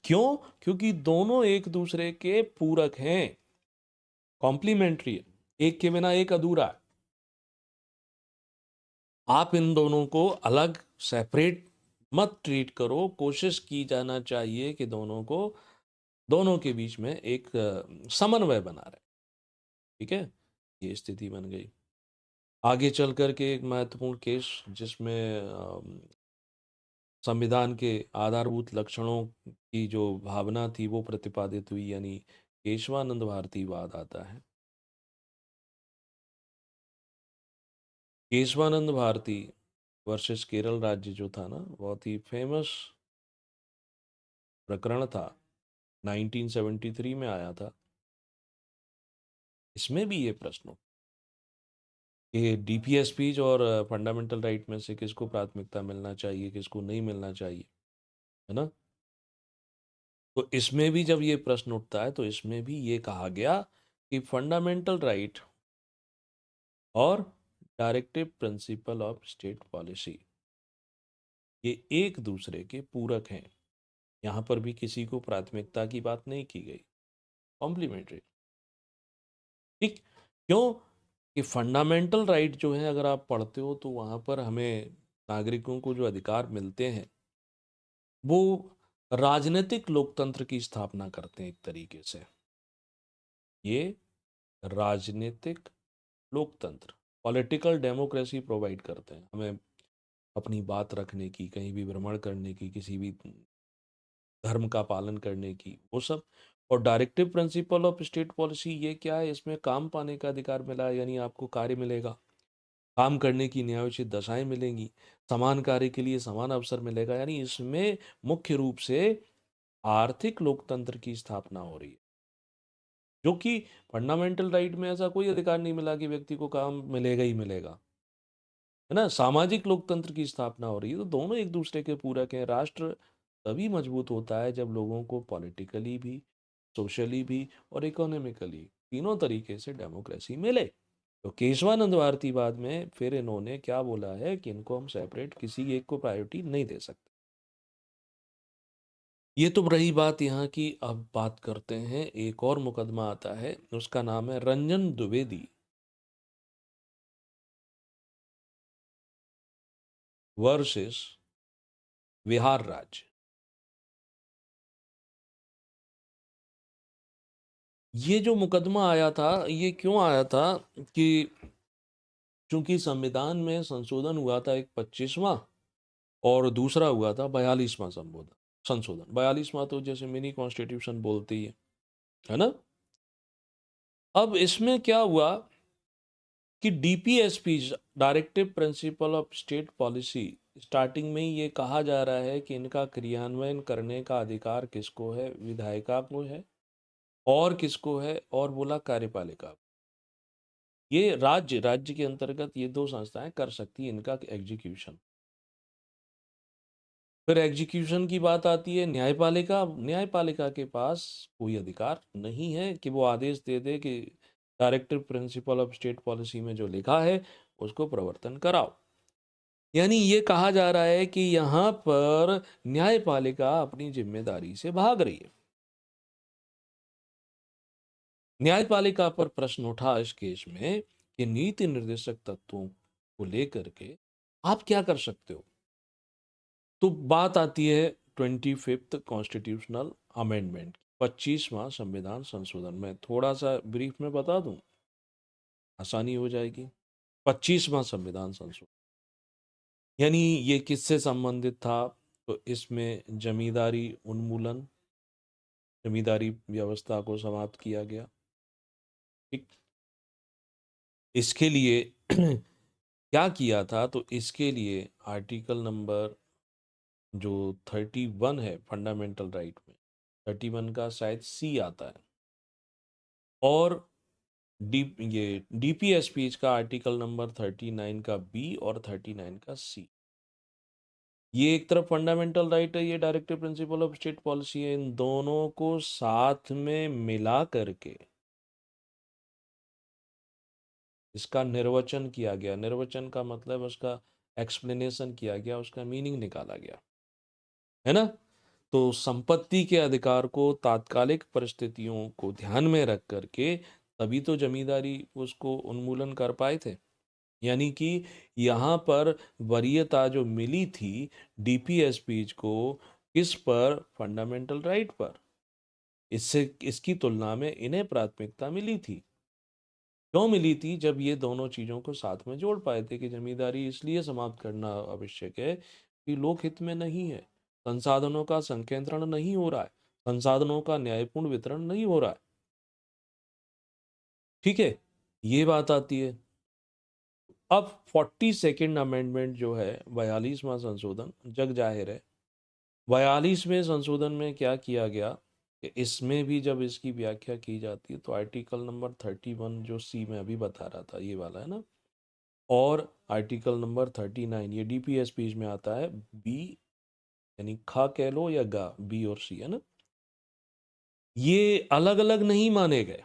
क्यों? क्योंकि दोनों एक दूसरे के पूरक हैं, कॉम्प्लीमेंट्री है, एक के बिना एक अधूरा है। आप इन दोनों को अलग सेपरेट मत ट्रीट करो, कोशिश की जाना चाहिए कि दोनों को, दोनों के बीच में एक समन्वय बना रहे। ठीक है, ये स्थिति बन गई। आगे चल कर के एक महत्वपूर्ण केस जिसमें संविधान के आधारभूत लक्षणों की जो भावना थी वो प्रतिपादित हुई, यानी केशवानंद भारती वाद आता है। केशवानंद भारती वर्सेस केरल राज्य जो था ना, बहुत ही फेमस प्रकरण था, 1973 में आया था। इसमें भी ये प्रश्न कि डीपीएसपीज और फंडामेंटल राइट में से किसको प्राथमिकता मिलना चाहिए, किसको नहीं मिलना चाहिए, है ना? तो इसमें भी जब ये प्रश्न उठता है तो इसमें भी ये कहा गया कि फंडामेंटल राइट और directive principle of state policy ये एक दूसरे के पूरक हैं। यहाँ पर भी किसी को प्राथमिकता की बात नहीं की गई, कॉम्प्लीमेंट्री। ठीक, क्यों? कि फंडामेंटल राइट जो है अगर आप पढ़ते हो तो वहाँ पर हमें नागरिकों को जो अधिकार मिलते हैं वो राजनीतिक लोकतंत्र की स्थापना करते हैं एक तरीके से। ये राजनीतिक लोकतंत्र, पॉलिटिकल डेमोक्रेसी प्रोवाइड करते हैं हमें अपनी बात रखने की, कहीं भी भ्रमण करने की, किसी भी धर्म का पालन करने की, वो सब। और directive principle of state policy ये क्या है? इसमें काम पाने का अधिकार मिला है, यानी आपको कार्य मिलेगा, काम करने की न्यायोचित दशाएं मिलेंगी, समान कार्य के लिए समान अवसर मिलेगा। यानी इसमें मुख्य रूप से आर्थिक लोकतंत्र की स्थापना हो रही है, जो कि फंडामेंटल राइट में ऐसा कोई अधिकार नहीं मिला कि व्यक्ति को काम मिलेगा ही मिलेगा, है ना? सामाजिक लोकतंत्र की स्थापना हो रही है। तो दोनों एक दूसरे के पूरक हैं। राष्ट्र तभी मजबूत होता है जब लोगों को पॉलिटिकली भी, सोशली भी और इकोनॉमिकली, तीनों तरीके से डेमोक्रेसी मिले। तो केशवानंद भारतीवाद में फिर इन्होंने क्या बोला है कि इनको हम सेपरेट किसी एक को प्रायोरिटी नहीं दे सकते। ये तो रही बात यहाँ की। अब बात करते हैं, एक और मुकदमा आता है, उसका नाम है रंजन द्विवेदी वर्सेस बिहार राज्य। ये जो मुकदमा आया था, ये क्यों आया था कि चूंकि संविधान में संशोधन हुआ था, एक 25वां और दूसरा हुआ था 42वां संशोधन। संशोधन 42वां तो जैसे मिनी कॉन्स्टिट्यूशन बोलते ही है ना? अब इसमें क्या हुआ कि DPSP, directive principle of state policy, starting में ही ये कहा जा रहा है कि इनका क्रियान्वयन करने का अधिकार किसको है? विधायिका को है। और किसको है? और बोला कार्यपालिका। ये राज्य के अंतर्गत ये दो संस्थाएं कर सकती हैं इनका एग्जीक्यूशन। फिर एग्जीक्यूशन की बात आती है, न्यायपालिका। न्यायपालिका के पास कोई अधिकार नहीं है कि वो आदेश दे दे कि directive principle of state policy में जो लिखा है उसको प्रवर्तन कराओ। यानी ये कहा जा रहा है कि यहाँ पर न्यायपालिका अपनी जिम्मेदारी से भाग रही है। न्यायपालिका पर प्रश्न उठा इस केस में के नीति निर्देशक तत्वों को लेकर के आप क्या कर सकते हो। तो बात आती है 25th कॉन्स्टिट्यूशनल अमेंडमेंट, 25वां संविधान संशोधन। मैं थोड़ा सा ब्रीफ में बता दूं, आसानी हो जाएगी। 25वां संविधान संशोधन यानी ये किससे संबंधित था, तो इसमें जमींदारी उन्मूलन, जमींदारी व्यवस्था को समाप्त किया गया। ठीक, इसके लिए क्या किया था, तो इसके लिए आर्टिकल नंबर जो 31 है फंडामेंटल राइट में, 31 का शायद सी आता है, और डी ये डीपीएसपीज का आर्टिकल नंबर 39 का बी और 39 का सी। ये एक तरफ फंडामेंटल राइट है, ये directive principle of state policy है। इन दोनों को साथ में मिला करके इसका निर्वचन किया गया। निर्वचन का मतलब उसका एक्सप्लेनेशन किया गया, उसका मीनिंग निकाला गया, है ना। तो संपत्ति के अधिकार को तात्कालिक परिस्थितियों को ध्यान में रख करके तभी तो जमींदारी उसको उन्मूलन कर पाए थे। यानी कि यहाँ पर वरीयता जो मिली थी डीपीएसपीज को, किस पर, फंडामेंटल राइट पर। इससे इसकी तुलना में इन्हें प्राथमिकता मिली थी। क्यों मिली थी, जब ये दोनों चीज़ों को साथ में जोड़ पाए थे कि जमींदारी इसलिए समाप्त करना आवश्यक है कि लोकहित में नहीं है, संसाधनों का संकेंद्रण नहीं हो रहा है, संसाधनों का न्यायपूर्ण वितरण नहीं हो रहा है। ठीक है, ये बात आती है। अब 42nd अमेंडमेंट जो है, 42वां संशोधन, जग जाहिर है 42वें संशोधन में क्या किया गया कि इसमें भी जब इसकी व्याख्या की जाती है तो आर्टिकल नंबर 31 जो सी में अभी बता रहा था, ये वाला है ना, और आर्टिकल नंबर 39 ये डीपीएसपीज में आता है, बी यानी खा कह लो या गा, बी और सी, है ना। ये अलग अलग नहीं माने गए,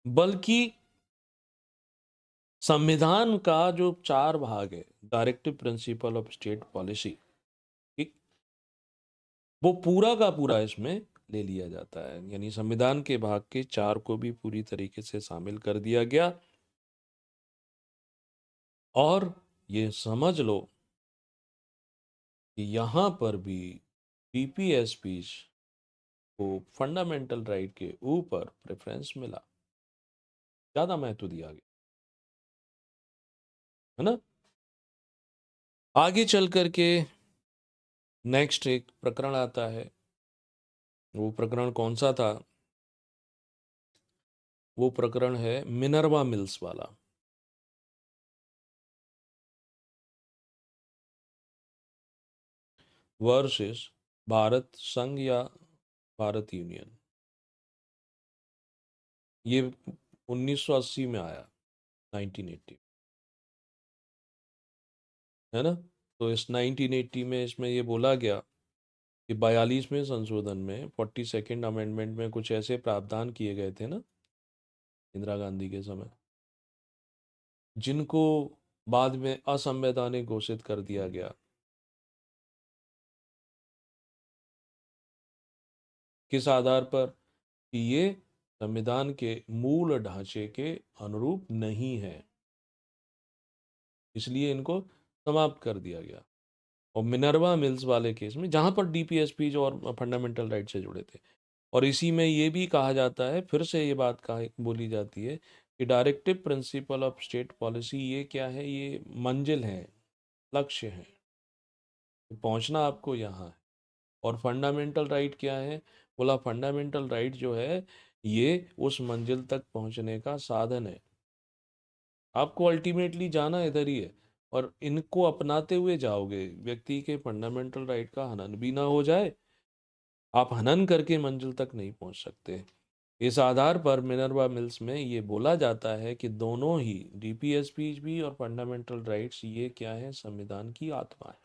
बल्कि संविधान का जो 4 भाग है, directive principle of state policy, ठीक, वो पूरा का पूरा इसमें ले लिया जाता है। यानी संविधान के भाग के 4 को भी पूरी तरीके से शामिल कर दिया गया। और ये समझ लो कि यहाँ पर भी डीपीएसपीज को फंडामेंटल राइट के ऊपर प्रेफरेंस मिला, ज़्यादा महत्व दिया गया, है ना। आगे चल करके नेक्स्ट एक प्रकरण आता है। वो प्रकरण कौन सा था, वो प्रकरण है मिनर्वा मिल्स वाला। वर्सेस भारत संघ या भारत यूनियन। ये 1980 में आया, 1980, है ना। तो इस 1980 में इसमें ये बोला गया कि 42वें संशोधन में 42nd अमेंडमेंट में कुछ ऐसे प्रावधान किए गए थे ना इंदिरा गांधी के समय, जिनको बाद में असंवैधानिक घोषित कर दिया गया। किस आधार पर, कि ये संविधान के मूल ढांचे के अनुरूप नहीं है, इसलिए इनको समाप्त कर दिया गया। और मिनर्वा मिल्स वाले केस में, जहां पर डीपीएसपी और फंडामेंटल राइट से जुड़े थे, और इसी में ये भी कहा जाता है, फिर से ये बात कहा बोली जाती है कि directive principle of state policy ये क्या है, ये मंजिल है, लक्ष्य है, पहुंचना आपको यहाँ है। और फंडामेंटल राइट क्या है, बोला फंडामेंटल राइट जो है ये उस मंजिल तक पहुंचने का साधन है। आपको अल्टीमेटली जाना इधर ही है, और इनको अपनाते हुए जाओगे, व्यक्ति के फंडामेंटल राइट का हनन भी ना हो जाए, आप हनन करके मंजिल तक नहीं पहुंच सकते। इस आधार पर मिनर्वा मिल्स में ये बोला जाता है कि दोनों ही डीपीएसपीज भी और फंडामेंटल राइट्स ये क्या है, संविधान की आत्मा है।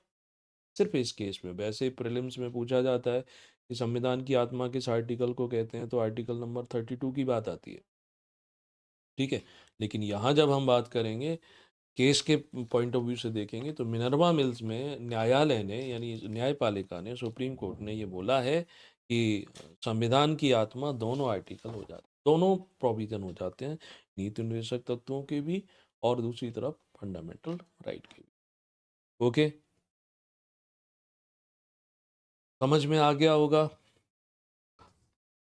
सिर्फ इस केस में, वैसे प्रीलिम्स में पूछा जाता है कि संविधान की आत्मा किस आर्टिकल को कहते हैं, तो आर्टिकल नंबर 32 की बात आती है। ठीक है, लेकिन यहाँ जब हम बात करेंगे केस के पॉइंट ऑफ व्यू से देखेंगे, तो मिनर्वा मिल्स में न्यायालय ने, यानी न्यायपालिका ने, सुप्रीम कोर्ट ने ये बोला है कि संविधान की आत्मा दोनों आर्टिकल हो जाते, दोनों प्रोविजन हो जाते हैं, नीति निर्देशक तत्वों के भी और दूसरी तरफ फंडामेंटल राइट के भी। ओके, समझ में आ गया होगा।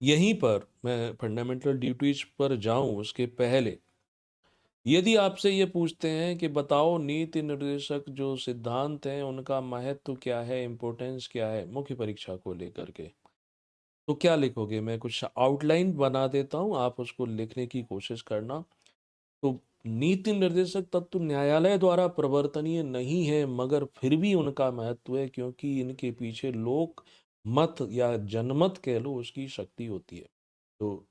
यहीं पर मैं फंडामेंटल ड्यूटीज पर जाऊं उसके पहले यदि आपसे ये पूछते हैं कि बताओ नीति निर्देशक जो सिद्धांत हैं उनका महत्व क्या है, इम्पोर्टेंस क्या है मुख्य परीक्षा को लेकर के, तो क्या लिखोगे? मैं कुछ आउटलाइन बना देता हूँ, आप उसको लिखने की कोशिश करना। तो नीति निर्देशक तत्व न्यायालय द्वारा प्रवर्तनीय नहीं है, मगर फिर भी उनका महत्व है क्योंकि इनके पीछे लोक मत या जनमत कह लो उसकी शक्ति होती है। तो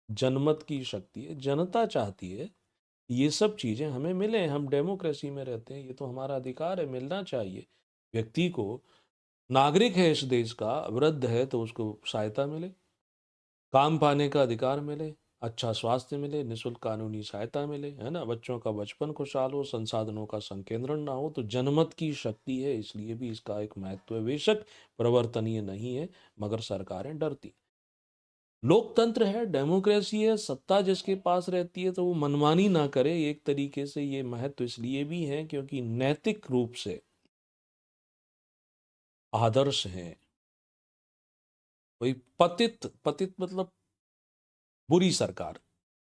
जनमत की शक्ति है, जनता चाहती है ये सब चीज़ें हमें मिले, हम डेमोक्रेसी में रहते हैं, ये तो हमारा अधिकार है, मिलना चाहिए व्यक्ति को। नागरिक है इस देश का, वृद्ध है तो उसको सहायता मिले, काम पाने का अधिकार मिले, अच्छा स्वास्थ्य मिले, निःशुल्क कानूनी सहायता मिले, है ना, बच्चों का बचपन खुशहाल हो, संसाधनों का संकेंद्रण ना हो। तो जनमत की शक्ति है, इसलिए भी इसका एक महत्व है। बेशक प्रवर्तनीय नहीं है, मगर सरकारें डरती। लोकतंत्र है, डेमोक्रेसी है, सत्ता जिसके पास रहती है तो वो मनमानी ना करे। एक तरीके से ये महत्व इसलिए भी है क्योंकि नैतिक रूप से आदर्श हैं। कोई पतित पतित मतलब बुरी सरकार,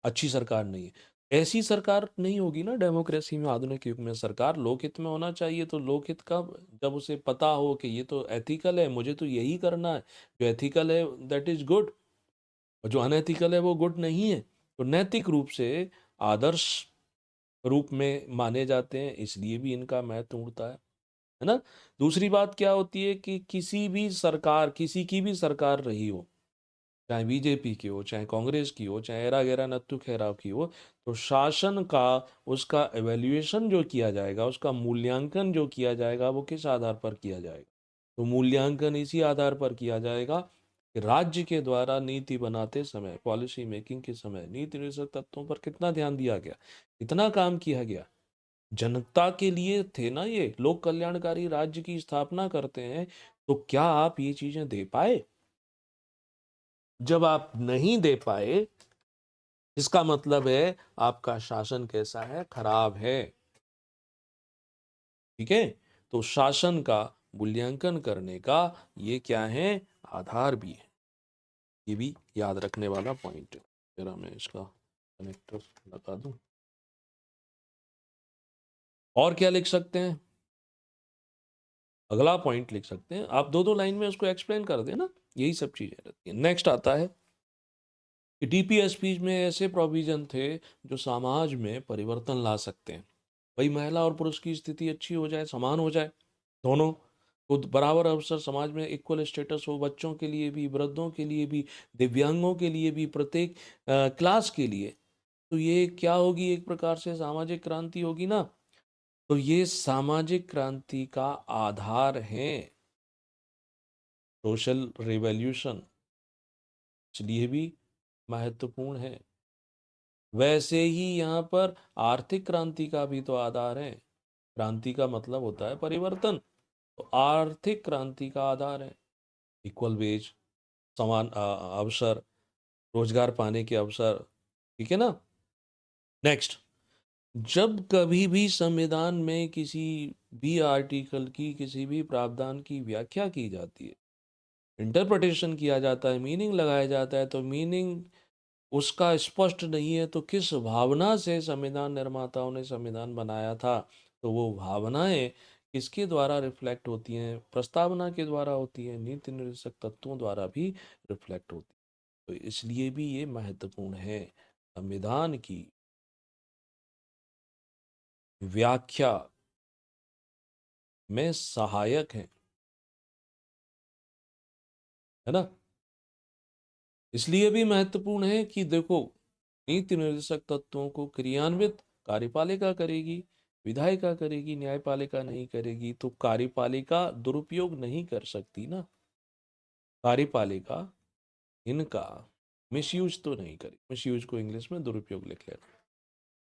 अच्छी सरकार नहीं है। ऐसी सरकार नहीं होगी ना डेमोक्रेसी में, आधुनिक युग में। सरकार लोकहित में होना चाहिए, तो लोकहित का जब उसे पता हो कि ये तो एथिकल है, मुझे तो यही करना है, जो एथिकल है दैट इज गुड, और जो अनएथिकल है वो गुड नहीं है। तो नैतिक रूप से आदर्श रूप में माने जाते हैं, इसलिए भी इनका महत्व उठता है ना। दूसरी बात क्या होती है कि किसी भी सरकार, किसी की भी सरकार रही हो, चाहे बीजेपी की हो, चाहे कांग्रेस की हो, चाहे एरा गैरा नत्थु खेराव की हो, तो शासन का उसका एवेल्युएशन जो किया जाएगा, उसका मूल्यांकन जो किया जाएगा, वो किस आधार पर किया जाएगा? तो मूल्यांकन इसी आधार पर किया जाएगा कि राज्य के द्वारा नीति बनाते समय, पॉलिसी मेकिंग के समय नीति निर्देशक तत्वों पर कितना ध्यान दिया गया, कितना काम किया गया। जनता के लिए थे ना, ये लोक कल्याणकारी राज्य की स्थापना करते हैं, तो क्या आप ये चीजें दे पाए? जब आप नहीं दे पाए, इसका मतलब है आपका शासन कैसा है? खराब है। ठीक है, तो शासन का मूल्यांकन करने का ये क्या है? आधार भी है। ये भी याद रखने वाला पॉइंट है। जरा मैं इसका कनेक्टर लगा दूं। और क्या लिख सकते हैं? अगला पॉइंट लिख सकते हैं आप, दो दो लाइन में उसको एक्सप्लेन कर देना। यही सब चीजें रहती है। नेक्स्ट आता है कि डीपीएसपी में ऐसे प्रोविजन थे जो समाज में परिवर्तन ला सकते हैं। भाई महिला और पुरुष की स्थिति अच्छी हो जाए, समान हो जाए, दोनों को बराबर अवसर, समाज में इक्वल स्टेटस हो, बच्चों के लिए भी, वृद्धों के लिए भी, दिव्यांगों के लिए भी, प्रत्येक क्लास के लिए। तो ये क्या होगी? एक प्रकार से सामाजिक क्रांति होगी ना। तो ये सामाजिक क्रांति का आधार है, सोशल रिवॉल्यूशन, इसलिए भी महत्वपूर्ण है। वैसे ही यहाँ पर आर्थिक क्रांति का भी तो आधार है। क्रांति का मतलब होता है परिवर्तन, तो आर्थिक क्रांति का आधार है इक्वल वेज, समान अवसर, रोजगार पाने के अवसर। ठीक है ना। नेक्स्ट, जब कभी भी संविधान में किसी भी आर्टिकल की, किसी भी प्रावधान की व्याख्या की जाती है, इंटरप्रिटेशन किया जाता है, मीनिंग लगाया जाता है, तो मीनिंग उसका स्पष्ट नहीं है, तो किस भावना से संविधान निर्माताओं ने संविधान बनाया था, तो वो भावनाएं किसके द्वारा रिफ्लेक्ट होती हैं? प्रस्तावना के द्वारा होती है, नीति निर्देशक तत्वों द्वारा भी रिफ्लेक्ट होती है। तो इसलिए भी ये महत्वपूर्ण है, संविधान की व्याख्या में सहायक है, है ना। इसलिए भी महत्वपूर्ण है कि देखो, नीति निर्देशक तत्वों को क्रियान्वित कार्यपालिका करेगी, विधायिका करेगी, न्यायपालिका नहीं करेगी। तो कार्यपालिका दुरुपयोग नहीं कर सकती ना, कार्यपालिका इनका मिसयूज तो नहीं करे। मिसयूज को इंग्लिश में दुरुपयोग लिख लेना।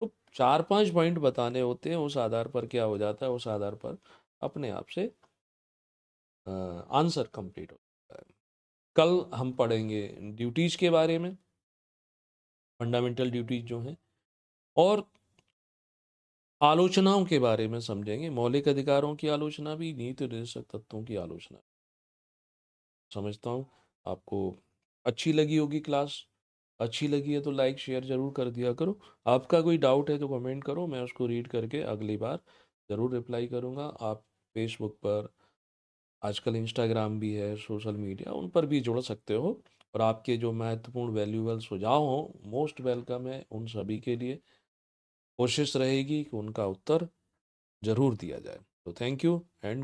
तो चार पांच पॉइंट बताने होते हैं, उस आधार पर क्या हो जाता है, उस आधार पर अपने आप से आंसर कंप्लीट होता है। कल हम पढ़ेंगे ड्यूटीज के बारे में। फंडामेंटल ड्यूटीज जो हैं, और आलोचनाओं के बारे में समझेंगे। मौलिक अधिकारों की आलोचना भी, नीति निर्देशक तत्वों की आलोचना। समझता हूँ आपको अच्छी लगी होगी क्लास। अच्छी लगी है तो लाइक शेयर ज़रूर कर दिया करो। आपका कोई डाउट है तो कमेंट करो, मैं उसको रीड करके अगली बार ज़रूर रिप्लाई करूँगा। आप फेसबुक पर, आजकल इंस्टाग्राम भी है, सोशल मीडिया, उन पर भी जुड़ सकते हो। और आपके जो महत्वपूर्ण वैल्यूबल सुझाव हों, मोस्ट वेलकम है उन सभी के लिए। कोशिश रहेगी कि उनका उत्तर ज़रूर दिया जाए। तो थैंक यू एंड